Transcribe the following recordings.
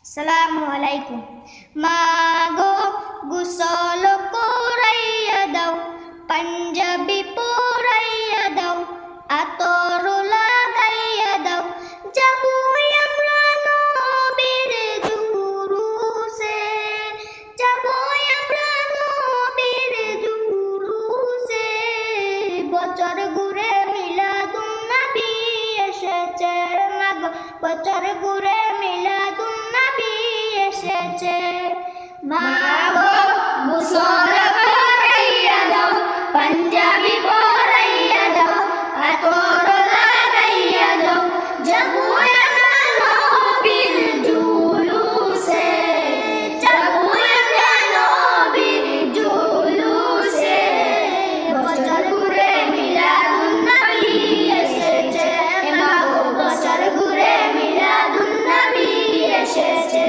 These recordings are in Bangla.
আসসালামু আলাইকুম। মাগো গোসল করাইয়া দাও, পাঞ্জাবি পরাইয়া দাও, আতর লাগাইয়া দাও, যাবো আমরা নবীর জুলুসে, যাবো আমরা নবীর জুলুসে। বছর ঘুরে মিলাদুন নবী এসেছে, মাগো বছর ঘুরে মিলাদুন নবী এসেছে। মাগো গোসল করাইয়া দাও, পাঞ্জাবি পরাইয়া দাও, আতর লাগাইয়া দাও, যাবো আমরা নবীর জুলুসে, যাবো আমরা নবীর জুলুসে। বছর ঘুরে মিলাদুন নবী এসেছে, মাগো বছর ঘুরে মিলাদুন নবী এসেছে।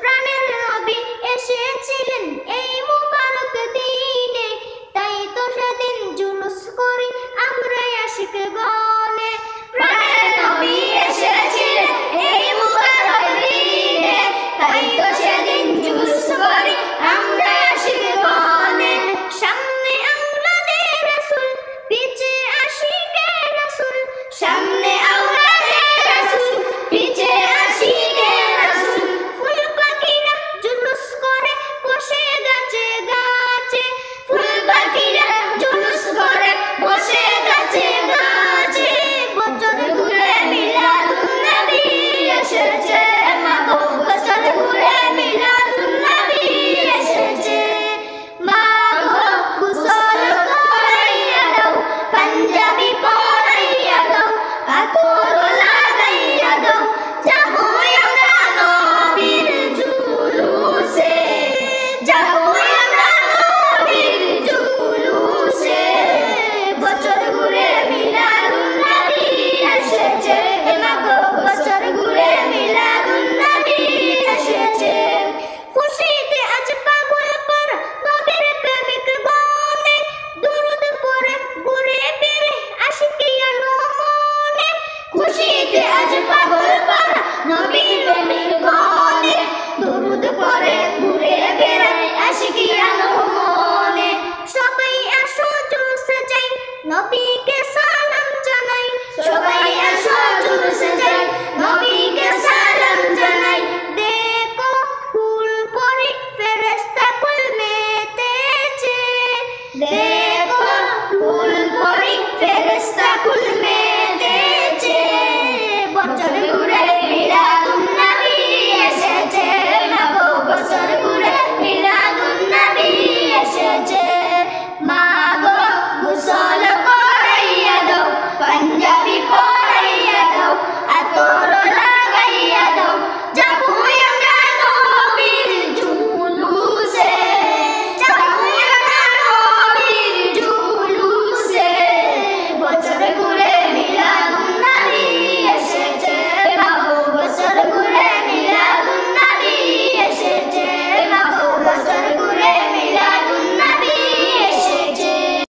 প্রাণের নবী এসেছিলেন এই মুবারক দিনে, তাই তো সেদিন জুলুস করি আমরা আশিক গনে। প্রাণের নবী এসেছিলেন এই মুবারক দিনে, তাই তো সেদিন জুলুস করি আমরা আশিক গনে। সামনে আওলাদে রাসূল, পিছে আশিকে রাসূল, সামনে আওলাদে রাসূল, পিছে আশিকে রাসূল। ফুল পাখিরা জুলুস করে বসে গাছে গাছে, ফুল পাখিরা জুলুস করে বসে গাছে গাছে। বছর ঘুরে মিলাদুন নবী এসেছে, মাগো বছর ঘুরে মিলাদুন নবী এসেছে। মাগো গোসল করাইয়া দাও, পাঞ্জাবি পরাইয়া দাও, আতর লাগাইয়া দাও, যাবো আমরা নবীর জুলুসে, যাবো আমরা নবীর জুলুসে। বছর ঘুরে মিলাদুন নবী এসেছে, মাগো বছর ঘুরে মিলাদুন নবী এসেছে। খুশিতে আজ পাগল পারা নবীর প্রেমিক গণে, দুরূদ পড়ে ঘুরে ফিরে আশিকিয়া মনে। খুশিতে আজ পাগল পারা নবীর প্রেমিক গণে, দুরূদ পড়ে ঘুরে ফিরে আশিকিয়া